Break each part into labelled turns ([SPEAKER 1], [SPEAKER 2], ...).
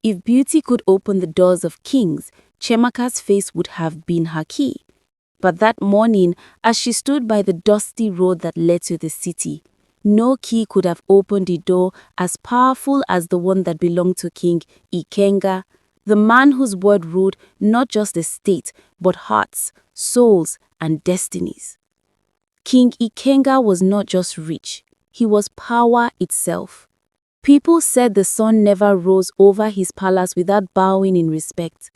[SPEAKER 1] If beauty could open the doors of kings, Chiamaka's face would have been her key. But that morning, as she stood by the dusty road that led to the city, no key could have opened a door as powerful as the one that belonged to King Ikenga, the man whose word ruled not just the state, but hearts, souls, and destinies. King Ikenga was not just rich, he was power itself. People said the sun never rose over his palace without bowing in respect.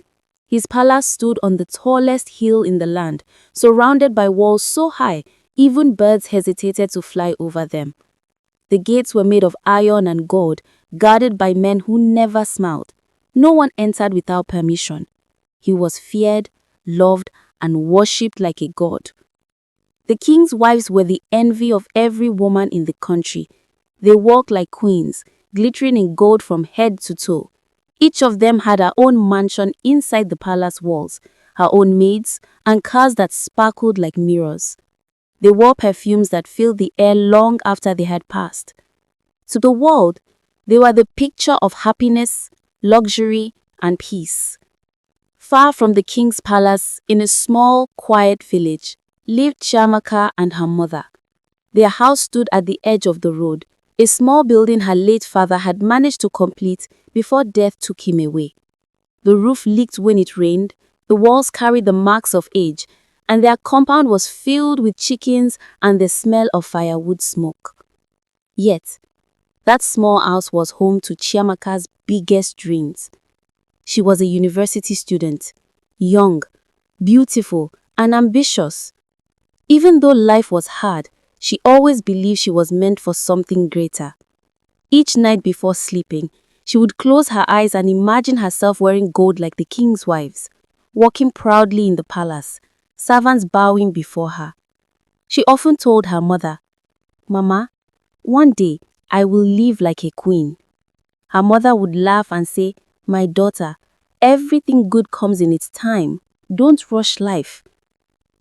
[SPEAKER 1] His palace stood on the tallest hill in the land, surrounded by walls so high, even birds hesitated to fly over them. The gates were made of iron and gold, guarded by men who never smiled. No one entered without permission. He was feared, loved, and worshipped like a god. The king's wives were the envy of every woman in the country. They walked like queens, glittering in gold from head to toe. Each of them had her own mansion inside the palace walls, her own maids, and cars that sparkled like mirrors. They wore perfumes that filled the air long after they had passed. To the world, they were the picture of happiness, luxury, and peace. Far from the king's palace, in a small, quiet village, lived Chiamaka and her mother. Their house stood at the edge of the road, a small building her late father had managed to complete before death took him away. The roof leaked when it rained, the walls carried the marks of age, and their compound was filled with chickens and the smell of firewood smoke. Yet, that small house was home to Chiamaka's biggest dreams. She was a university student, young, beautiful, and ambitious. Even though life was hard, she always believed she was meant for something greater. Each night before sleeping, she would close her eyes and imagine herself wearing gold like the king's wives, walking proudly in the palace, servants bowing before her. She often told her mother, "Mama, one day I will live like a queen." Her mother would laugh and say, "My daughter, everything good comes in its time. Don't rush life."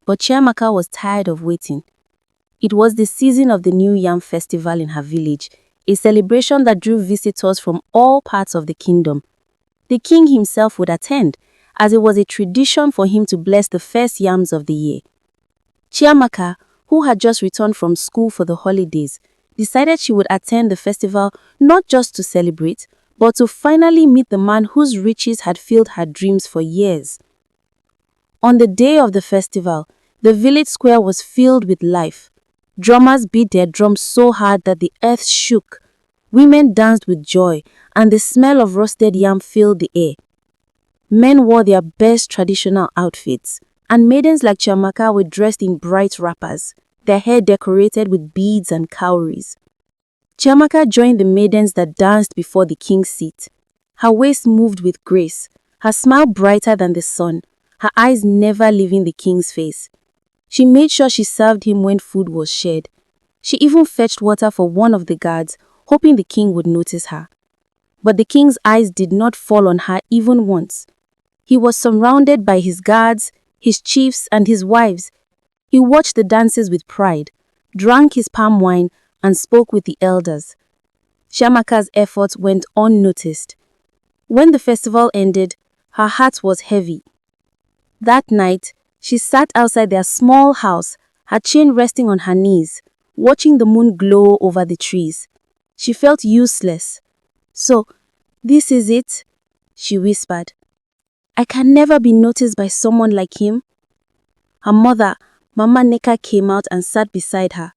[SPEAKER 1] But Chiamaka was tired of waiting. It was the season of the New Yam Festival in her village, a celebration that drew visitors from all parts of the kingdom. The king himself would attend, as it was a tradition for him to bless the first yams of the year. Chiamaka, who had just returned from school for the holidays, decided she would attend the festival not just to celebrate, but to finally meet the man whose riches had filled her dreams for years. On the day of the festival, the village square was filled with life. Drummers beat their drums so hard that the earth shook. Women danced with joy, and the smell of roasted yam filled the air. Men wore their best traditional outfits, and maidens like Chiamaka were dressed in bright wrappers, their hair decorated with beads and cowries. Chiamaka joined the maidens that danced before the king's seat. Her waist moved with grace, her smile brighter than the sun, her eyes never leaving the king's face. She made sure she served him when food was shared. She even fetched water for one of the guards, hoping the king would notice her. But the king's eyes did not fall on her even once. He was surrounded by his guards, his chiefs, and his wives. He watched the dances with pride, drank his palm wine, and spoke with the elders. Chiamaka's efforts went unnoticed. When the festival ended, her heart was heavy. That night, she sat outside their small house, her chin resting on her knees, watching the moon glow over the trees. She felt useless. "So, this is it?" she whispered. "I can never be noticed by someone like him." Her mother, Mama Neka, came out and sat beside her.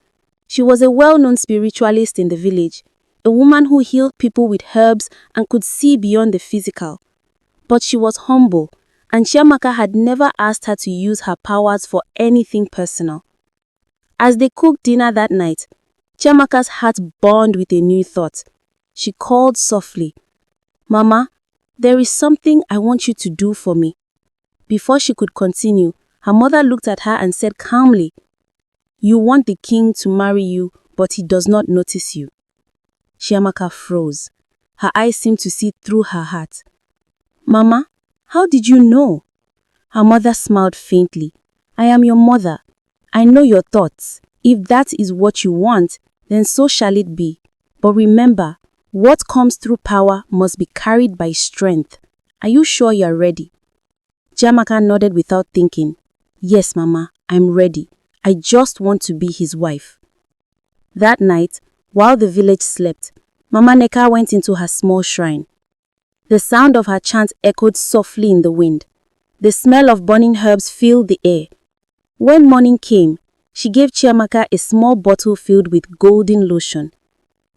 [SPEAKER 1] She was a well-known spiritualist in the village, a woman who healed people with herbs and could see beyond the physical. But she was humble, and Chiamaka had never asked her to use her powers for anything personal. As they cooked dinner that night, Chiamaka's heart burned with a new thought. She called softly, "Mama, there is something I want you to do for me." Before she could continue, her mother looked at her and said calmly, "You want the king to marry you, but he does not notice you." Chiamaka froze. Her eyes seemed to see through her heart. "Mama, how did you know?" Her mother smiled faintly. "I am your mother. I know your thoughts. If that is what you want, then so shall it be. But remember, What comes through power must be carried by strength. Are you sure you are ready? Chiamaka nodded without thinking. Yes, Mama, I'm ready. I just want to be his wife. That night, while the village slept, Mama Neka went into her small shrine. The sound of her chant echoed softly in the wind. The smell of burning herbs filled the air. When morning came, she gave Chiamaka a small bottle filled with golden lotion.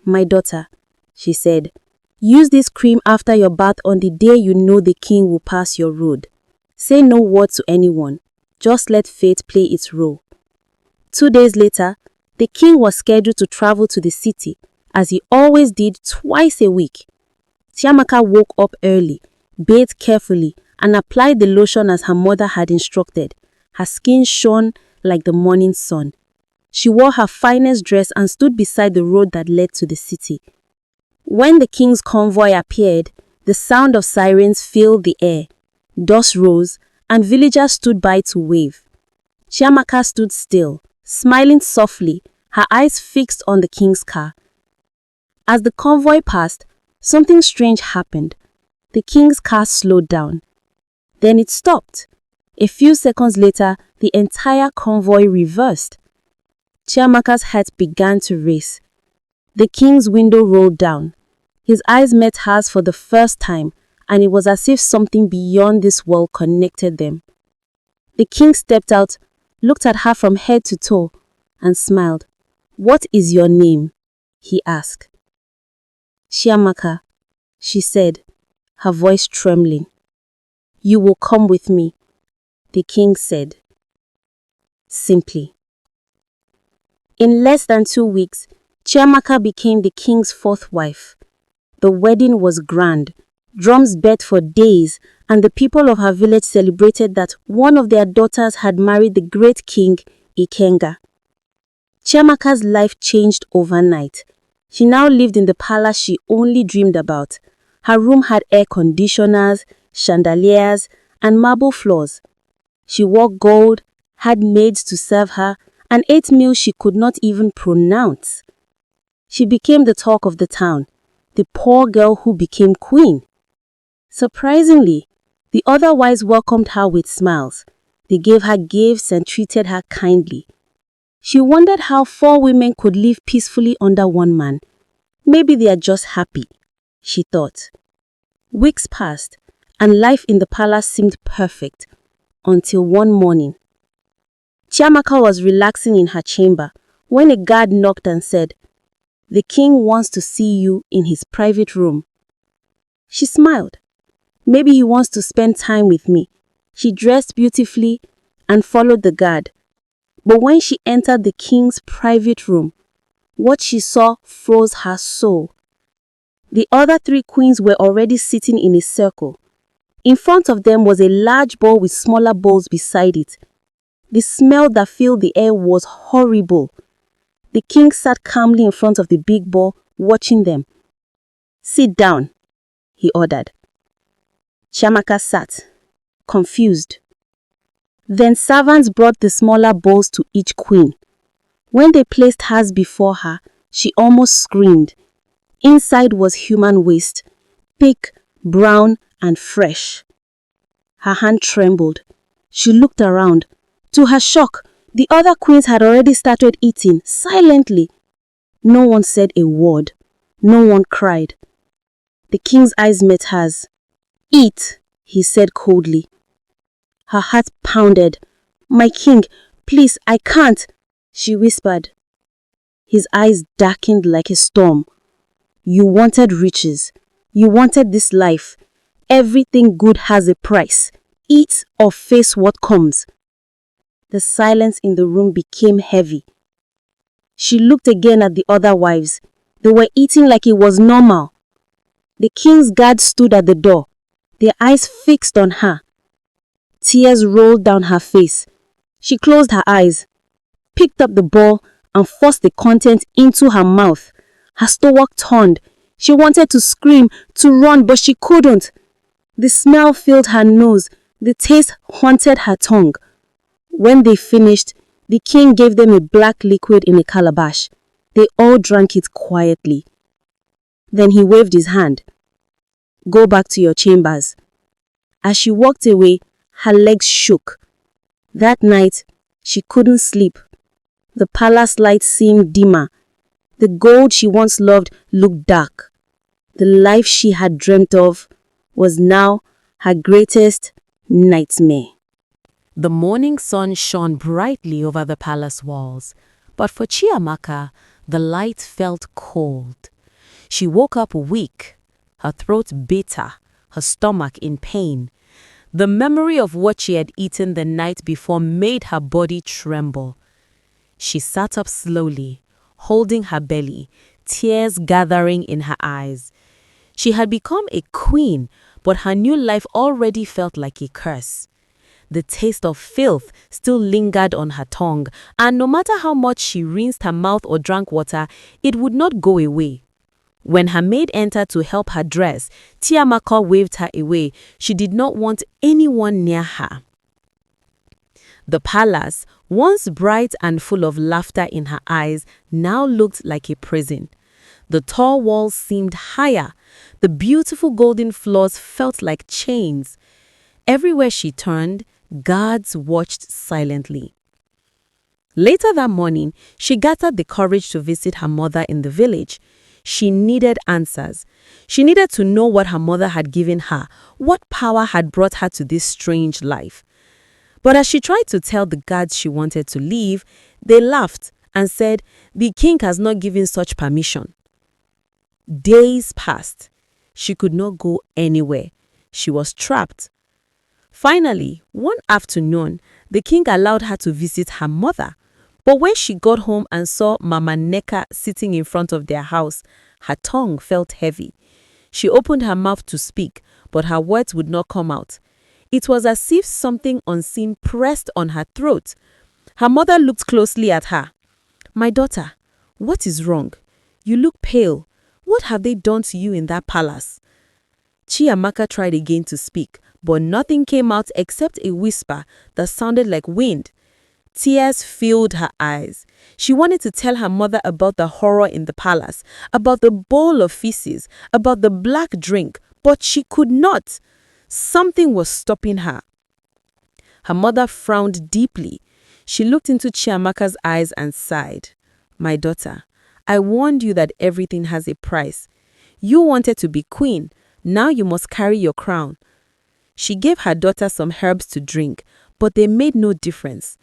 [SPEAKER 1] My daughter, she said, use this cream after your bath on the day you know the king will pass your road. Say no word to anyone. Just let fate play its role. 2 days later, the king was scheduled to travel to the city, as he always did twice a week. Chiamaka woke up early, bathed carefully, and applied the lotion as her mother had instructed. Her skin shone like the morning sun. She wore her finest dress and stood beside the road that led to the city. When the king's convoy appeared, the sound of sirens filled the air. Dust rose, and villagers stood by to wave. Chiamaka stood still, smiling softly, her eyes fixed on the king's car. As the convoy passed, something strange happened. The king's car slowed down. Then it stopped. A few seconds later, the entire convoy reversed. Chiamaka's heart began to race. The king's window rolled down. His eyes met hers for the first time, and it was as if something beyond this world connected them. The king stepped out, looked at her from head to toe, and smiled. "What is your name?" he asked. "Chiamaka," she said, her voice trembling. "You will come with me," the king said, simply. In less than 2 weeks, Chiamaka became the king's 4th wife. The wedding was grand. Drums beat for days, and the people of her village celebrated that one of their daughters had married the great king, Ikenga. Chiamaka's life changed overnight. She now lived in the palace she only dreamed about. Her room had air conditioners, chandeliers, and marble floors. She wore gold, had maids to serve her, and ate meals she could not even pronounce. She became the talk of the town, the poor girl who became queen. Surprisingly, the other wives welcomed her with smiles. They gave her gifts and treated her kindly. She wondered how 4 women could live peacefully under one man. Maybe they are just happy, she thought. Weeks passed, and life in the palace seemed perfect, until one morning. Chiamaka was relaxing in her chamber when a guard knocked and said, "The king wants to see you in his private room." She smiled. Maybe he wants to spend time with me. She dressed beautifully and followed the guard. But when she entered the king's private room, what she saw froze her soul. The other 3 queens were already sitting in a circle. In front of them was a large bowl with smaller bowls beside it. The smell that filled the air was horrible. The king sat calmly in front of the big bowl, watching them. "Sit down," he ordered. Chiamaka sat, confused. Then servants brought the smaller bowls to each queen. When they placed hers before her, she almost screamed. Inside was human waste, thick, brown, and fresh. Her hand trembled. She looked around. To her shock, the other queens had already started eating, silently. No one said a word. No one cried. The king's eyes met hers. "Eat," he said coldly. Her heart pounded. "My king, please, I can't," she whispered. His eyes darkened like a storm. "You wanted riches. You wanted this life. Everything good has a price. Eat or face what comes." The silence in the room became heavy. She looked again at the other wives. They were eating like it was normal. The king's guard stood at the door, their eyes fixed on her. Tears rolled down her face. She closed her eyes, picked up the bowl, and forced the content into her mouth. Her stomach turned. She wanted to scream, to run, but she couldn't. The smell filled her nose. The taste haunted her tongue. When they finished, the king gave them a black liquid in a calabash. They all drank it quietly. Then he waved his hand. Go back to your chambers. As she walked away, her legs shook. That night, she couldn't sleep. The palace light seemed dimmer. The gold she once loved looked dark. The life she had dreamt of was now her greatest nightmare.
[SPEAKER 2] The morning sun shone brightly over the palace walls, but for Chiamaka, the light felt cold. She woke up weak, her throat bitter, her stomach in pain. The memory of what she had eaten the night before made her body tremble. She sat up slowly, holding her belly, tears gathering in her eyes. She had become a queen, but her new life already felt like a curse. The taste of filth still lingered on her tongue, and no matter how much she rinsed her mouth or drank water, it would not go away. When her maid entered to help her dress, Chiamaka waved her away. She did not want anyone near her. The palace, once bright and full of laughter in her eyes, now looked like a prison. The tall walls seemed higher. The beautiful golden floors felt like chains. Everywhere she turned, guards watched silently. Later that morning, she gathered the courage to visit her mother in the village. She needed answers. She needed to know what her mother had given her, what power had brought her to this strange life. But as she tried to tell the guards she wanted to leave, they laughed and said, "The king has not given such permission." Days passed. She could not go anywhere. She was trapped. Finally, one afternoon, the king allowed her to visit her mother. But when she got home and saw Mama Neka sitting in front of their house, her tongue felt heavy. She opened her mouth to speak, but her words would not come out. It was as if something unseen pressed on her throat. Her mother looked closely at her. "My daughter, what is wrong? You look pale. What have they done to you in that palace?" Chiamaka tried again to speak, but nothing came out except a whisper that sounded like wind. Tears filled her eyes. She wanted to tell her mother about the horror in the palace, about the bowl of feces, about the black drink, but she could not. Something was stopping her. Her mother frowned deeply. She looked into Chiamaka's eyes and sighed. "My daughter, I warned you that everything has a price. You wanted to be queen. Now you must carry your crown." She gave her daughter some herbs to drink, but they made no difference.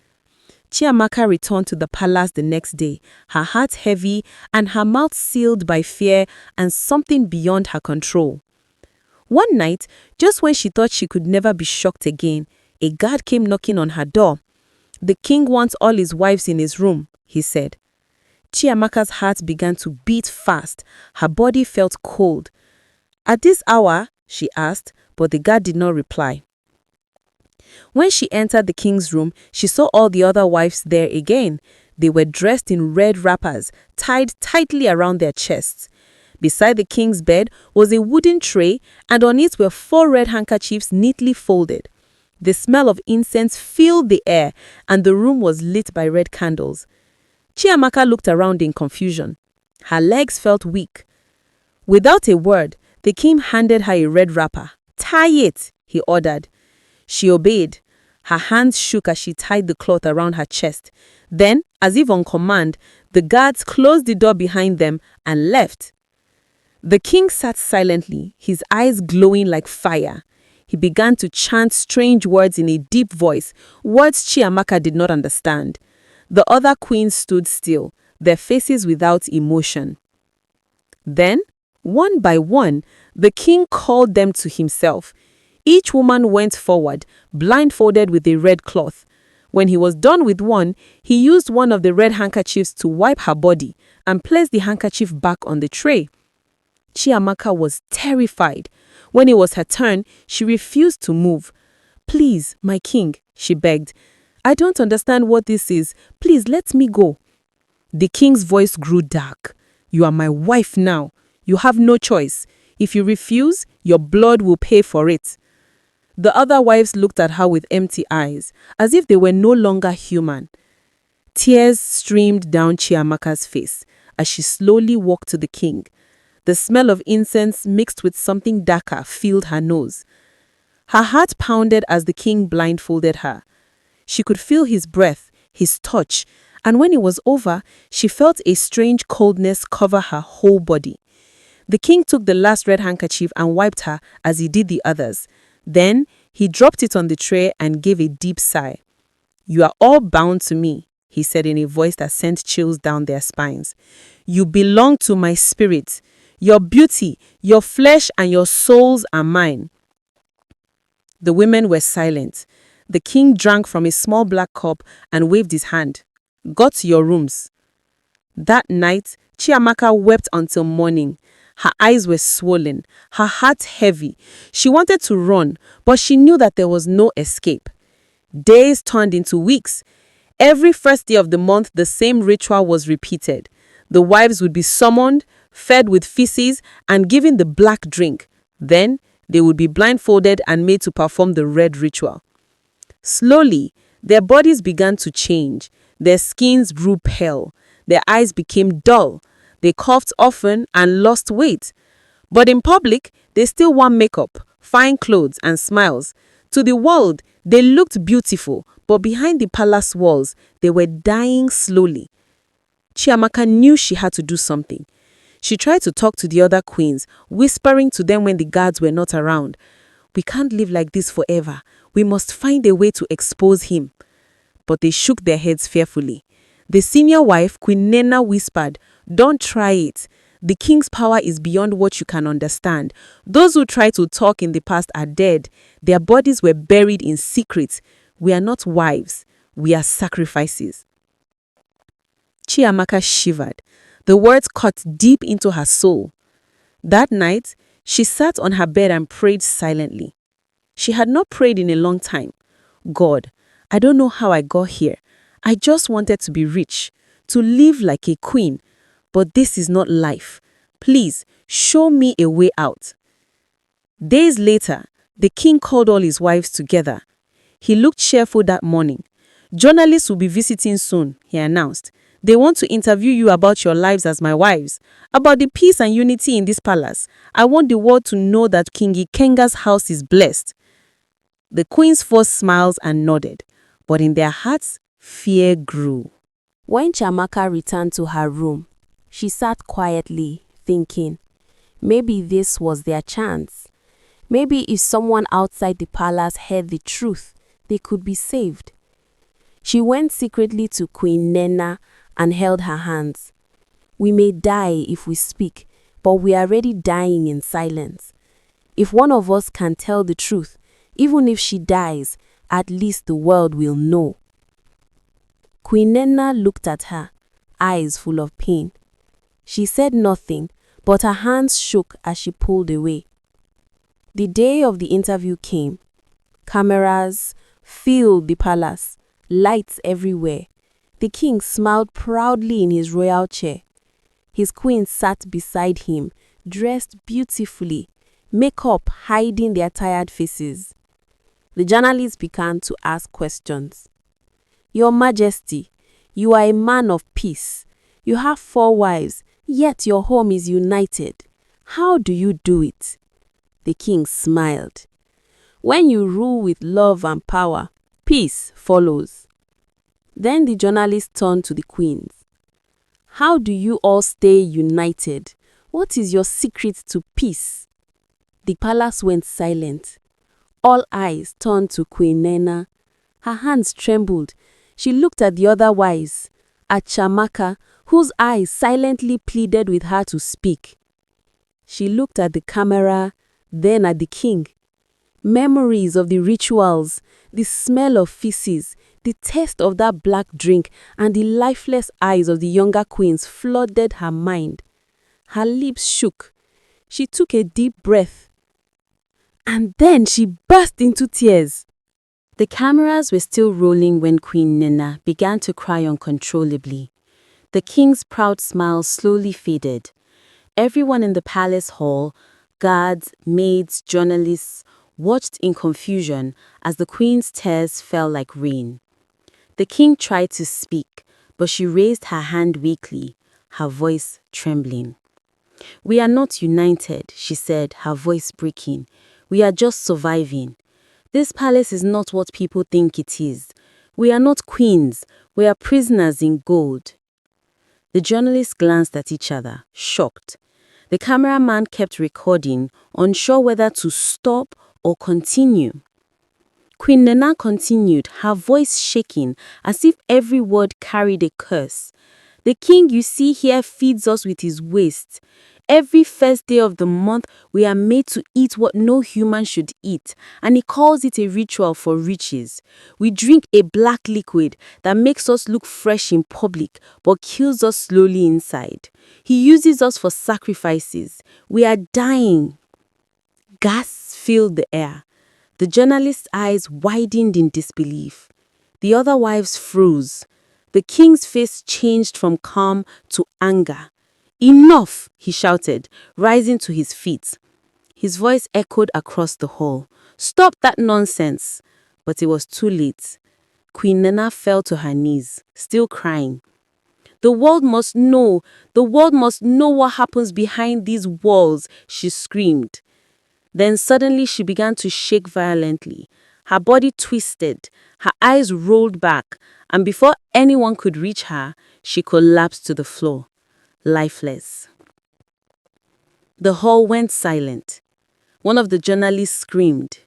[SPEAKER 2] Chiamaka returned to the palace the next day, her heart heavy and her mouth sealed by fear and something beyond her control. One night, just when she thought she could never be shocked again, a guard came knocking on her door. "The king wants all his wives in his room," he said. Chiamaka's heart began to beat fast. Her body felt cold. "At this hour?" she asked, but the guard did not reply. When she entered the king's room, she saw all the other wives there again. They were dressed in red wrappers, tied tightly around their chests. Beside the king's bed was a wooden tray, and on it were 4 red handkerchiefs neatly folded. The smell of incense filled the air, and the room was lit by red candles. Chiamaka looked around in confusion. Her legs felt weak. Without a word, the king handed her a red wrapper. "Tie it," he ordered. She obeyed. Her hands shook as she tied the cloth around her chest. Then, as if on command, the guards closed the door behind them and left. The king sat silently, his eyes glowing like fire. He began to chant strange words in a deep voice, words Chiamaka did not understand. The other queens stood still, their faces without emotion. Then, one by one, the king called them to himself. Each woman went forward, blindfolded with a red cloth. When he was done with one, he used one of the red handkerchiefs to wipe her body and placed the handkerchief back on the tray. Chiamaka was terrified. When it was her turn, she refused to move. "Please, my king," she begged. "I don't understand what this is. Please let me go." The king's voice grew dark. "You are my wife now. You have no choice. If you refuse, your blood will pay for it." The other wives looked at her with empty eyes, as if they were no longer human. Tears streamed down Chiamaka's face as she slowly walked to the king. The smell of incense mixed with something darker filled her nose. Her heart pounded as the king blindfolded her. She could feel his breath, his touch, and when it was over, she felt a strange coldness cover her whole body. The king took the last red handkerchief and wiped her as he did the others. Then, he dropped it on the tray and gave a deep sigh. "You are all bound to me," he said in a voice that sent chills down their spines. "You belong to my spirit. Your beauty, your flesh, and your souls are mine." The women were silent. The king drank from a small black cup and waved his hand. "Got to your rooms." That night, Chiamaka wept until morning. Her eyes were swollen, her heart heavy. She wanted to run, but she knew that there was no escape. Days turned into weeks. Every first day of the month, the same ritual was repeated. The wives would be summoned, fed with feces, and given the black drink. Then, they would be blindfolded and made to perform the red ritual. Slowly, their bodies began to change. Their skins grew pale. Their eyes became dull. They coughed often and lost weight. But in public, they still wore makeup, fine clothes, and smiles. To the world, they looked beautiful, but behind the palace walls, they were dying slowly. Chiamaka knew she had to do something. She tried to talk to the other queens, whispering to them when the guards were not around. "We can't live like this forever. We must find a way to expose him." But they shook their heads fearfully. The senior wife, Queen Nena, whispered, "Don't try it. The king's power is beyond what you can understand. Those who try to talk in the past are dead. Their bodies were buried in secret. We are not wives. We are sacrifices." Chiamaka shivered. The words cut deep into her soul. That night, she sat on her bed and prayed silently. She had not prayed in a long time. "God, I don't know how I got here. I just wanted to be rich, to live like a queen. But this is not life. Please, show me a way out." Days later, the king called all his wives together. He looked cheerful that morning. "Journalists will be visiting soon," he announced. "They want to interview you about your lives as my wives, about the peace and unity in this palace. I want the world to know that King Ikenga's house is blessed." The queens forced smiles and nodded, but in their hearts, fear grew.
[SPEAKER 1] When Chiamaka returned to her room, she sat quietly, thinking, maybe this was their chance. Maybe if someone outside the palace heard the truth, they could be saved. She went secretly to Queen Nena and held her hands. "We may die if we speak, but we are already dying in silence. If one of us can tell the truth, even if she dies, at least the world will know." Queen Nena looked at her, eyes full of pain. She said nothing, but her hands shook as she pulled away. The day of the interview came. Cameras filled the palace, lights everywhere. The king smiled proudly in his royal chair. His queen sat beside him, dressed beautifully, makeup hiding their tired faces. The journalists began to ask questions. "Your Majesty, you are a man of peace. You have 4 wives, yet your home is united. How do you do it?" The king smiled. "When you rule with love and power, peace follows." Then the journalists turned to the queens. "How do you all stay united? What is your secret to peace?" The palace went silent. All eyes turned to Queen Nena. Her hands trembled. She looked at the other wives, at Chiamaka, whose eyes silently pleaded with her to speak. She looked at the camera, then at the king. Memories of the rituals, the smell of feces, the taste of that black drink, and the lifeless eyes of the younger queens flooded her mind. Her lips shook. She took a deep breath. And then she burst into tears. The cameras were still rolling when Queen Nena began to cry uncontrollably. The king's proud smile slowly faded. Everyone in the palace hall, guards, maids, journalists, watched in confusion as the queen's tears fell like rain. The king tried to speak, but she raised her hand weakly, her voice trembling. "We are not united," she said, her voice breaking. "We are just surviving. This palace is not what people think it is. We are not queens. We are prisoners in gold." The journalists glanced at each other, shocked. The cameraman kept recording, unsure whether to stop or continue. Queen Nana continued, her voice shaking, as if every word carried a curse. "The king you see here feeds us with his waste. Every first day of the month, we are made to eat what no human should eat, and he calls it a ritual for riches. We drink a black liquid that makes us look fresh in public, but kills us slowly inside. He uses us for sacrifices. We are dying." Gasps filled the air. The journalist's eyes widened in disbelief. The other wives froze. The king's face changed from calm to anger. "Enough!" he shouted, rising to his feet. His voice echoed across the hall. "Stop that nonsense!" But it was too late. Queen Nana fell to her knees, still crying. "The world must know! The world must know what happens behind these walls!" she screamed. Then suddenly she began to shake violently. Her body twisted, her eyes rolled back, and before anyone could reach her, she collapsed to the floor, lifeless. The hall went silent. One of the journalists screamed.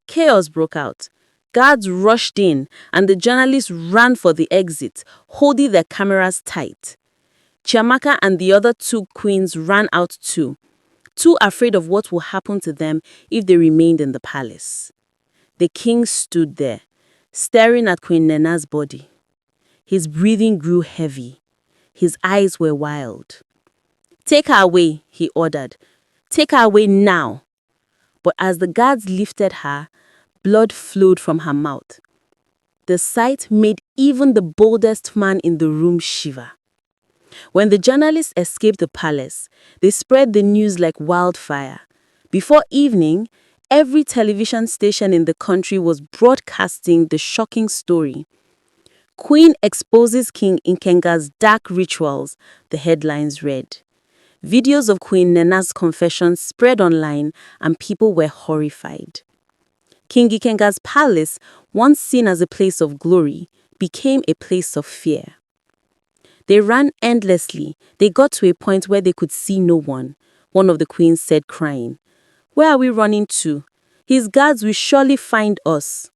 [SPEAKER 1] Chaos broke out. Guards rushed in, and the journalists ran for the exit, holding their cameras tight. Chiamaka and the other two queens ran out too afraid of what would happen to them if they remained in the palace. The king stood there, staring at Queen Nena's body. His breathing grew heavy. His eyes were wild. "Take her away," he ordered. "Take her away now." But as the guards lifted her, blood flowed from her mouth. The sight made even the boldest man in the room shiver. When the journalists escaped the palace, they spread the news like wildfire. Before evening, every television station in the country was broadcasting the shocking story. "Queen exposes King Ikenga's dark rituals," the headlines read. Videos of Queen Nena's confession spread online, and people were horrified. King Ikenga's palace, once seen as a place of glory, became a place of fear. They ran endlessly. They got to a point where they could see no one. One of the queens said, crying, "Where are we running to? His guards will surely find us."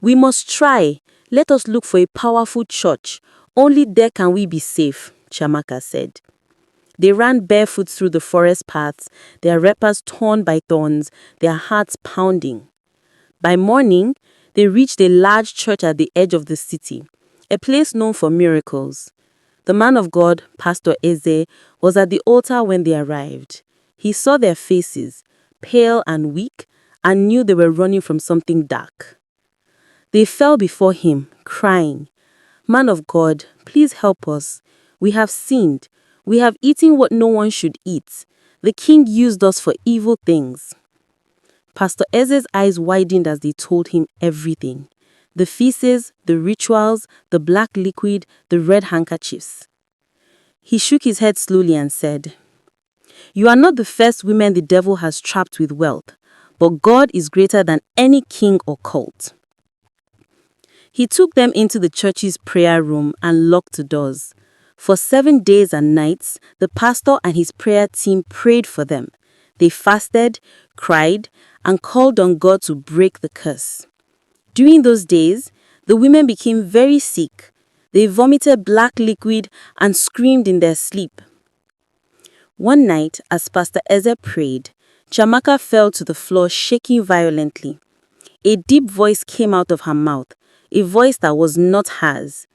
[SPEAKER 1] "We must try. Let us look for a powerful church. Only there can we be safe," Chiamaka said. They ran barefoot through the forest paths, their wrappers torn by thorns, their hearts pounding. By morning, they reached a large church at the edge of the city, a place known for miracles. The man of God, Pastor Eze, was at the altar when they arrived. He saw their faces, pale and weak, and knew they were running from something dark. They fell before him, crying, "Man of God, please help us. We have sinned. We have eaten what no one should eat. The king used us for evil things." Pastor Eze's eyes widened as they told him everything. The feces, the rituals, the black liquid, the red handkerchiefs. He shook his head slowly and said, "You are not the first women the devil has trapped with wealth, but God is greater than any king or cult." He took them into the church's prayer room and locked the doors. For 7 days and nights, the pastor and his prayer team prayed for them. They fasted, cried, and called on God to break the curse. During those days, the women became very sick. They vomited black liquid and screamed in their sleep. One night, as Pastor Eze prayed, Chiamaka fell to the floor shaking violently. A deep voice came out of her mouth, a voice that was not hers.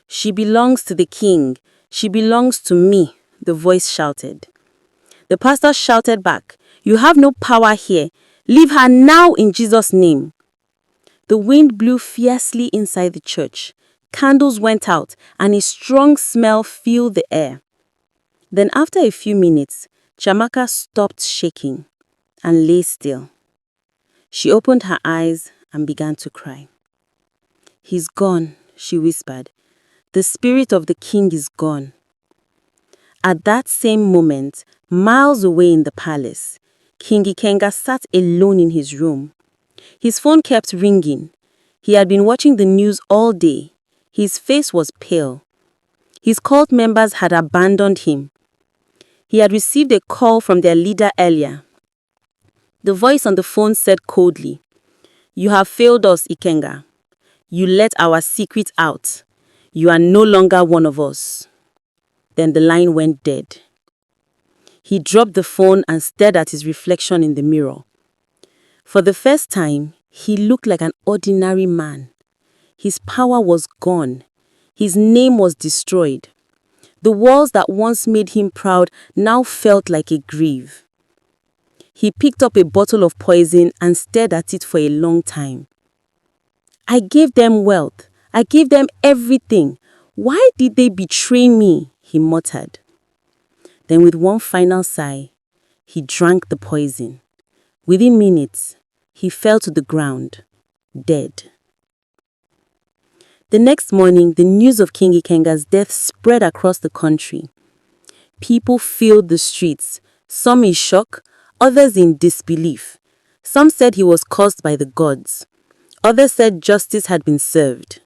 [SPEAKER 1] "She belongs to the king. She belongs to me," the voice shouted. The pastor shouted back, "You have no power here. Leave her now in Jesus' name." The wind blew fiercely inside the church. Candles went out, and a strong smell filled the air. Then after a few minutes, Chiamaka stopped shaking and lay still. She opened her eyes and began to cry. "He's gone," she whispered. "The spirit of the king is gone." At that same moment, miles away in the palace, King Ikenga sat alone in his room. His phone kept ringing. He had been watching the news all day. His face was pale. His cult members had abandoned him. He had received a call from their leader earlier. The voice on the phone said coldly, "You have failed us, Ikenga. You let our secret out. You are no longer one of us." Then the line went dead. He dropped the phone and stared at his reflection in the mirror. For the first time, he looked like an ordinary man. His power was gone. His name was destroyed. The walls that once made him proud now felt like a grave. He picked up a bottle of poison and stared at it for a long time. "I gave them wealth. I gave them everything. Why did they betray me?" he muttered. Then with one final sigh, he drank the poison. Within minutes, he fell to the ground, dead. The next morning, the news of King Ikenga's death spread across the country. People filled the streets, some in shock, others in disbelief. Some said he was caused by the gods. Others said justice had been served.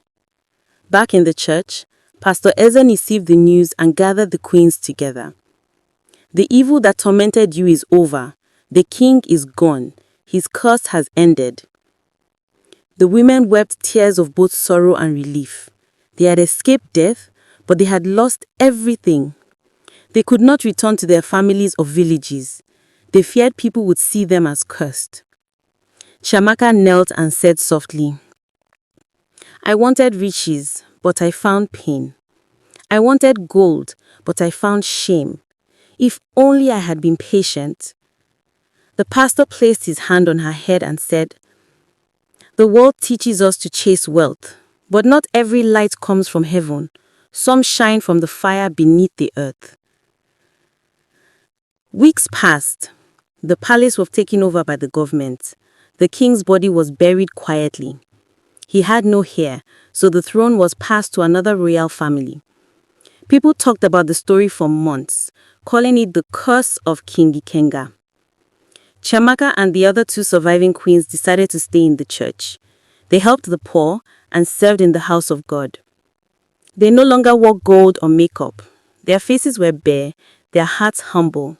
[SPEAKER 1] Back in the church, Pastor Eze received the news and gathered the queens together. "The evil that tormented you is over. The king is gone. His curse has ended." The women wept tears of both sorrow and relief. They had escaped death, but they had lost everything. They could not return to their families or villages. They feared people would see them as cursed. Chiamaka knelt and said softly, "I wanted riches, but I found pain. I wanted gold, but I found shame. If only I had been patient." The pastor placed his hand on her head and said, "The world teaches us to chase wealth, but not every light comes from heaven. Some shine from the fire beneath the earth." Weeks passed. The palace was taken over by the government. The king's body was buried quietly. He had no heir, so the throne was passed to another royal family. People talked about the story for months, calling it the curse of King Ikenga. Chiamaka and the other two surviving queens decided to stay in the church. They helped the poor and served in the house of God. They no longer wore gold or makeup. Their faces were bare, their hearts humble.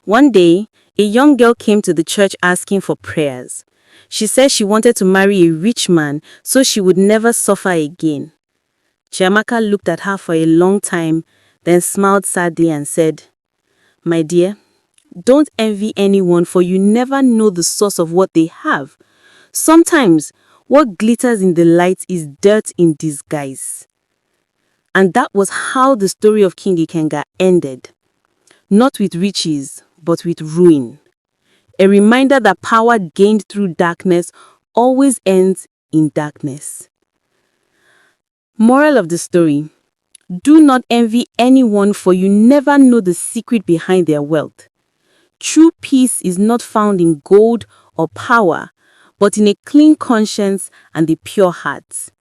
[SPEAKER 1] One day, a young girl came to the church asking for prayers. She said she wanted to marry a rich man so she would never suffer again. Chiamaka looked at her for a long time, then smiled sadly and said, "My dear, don't envy anyone, for you never know the source of what they have. Sometimes, what glitters in the light is dirt in disguise." And that was how the story of King Ikenga ended. Not with riches, but with ruin. A reminder that power gained through darkness always ends in darkness. Moral of the story: do not envy anyone, for you never know the secret behind their wealth. True peace is not found in gold or power, but in a clean conscience and a pure heart.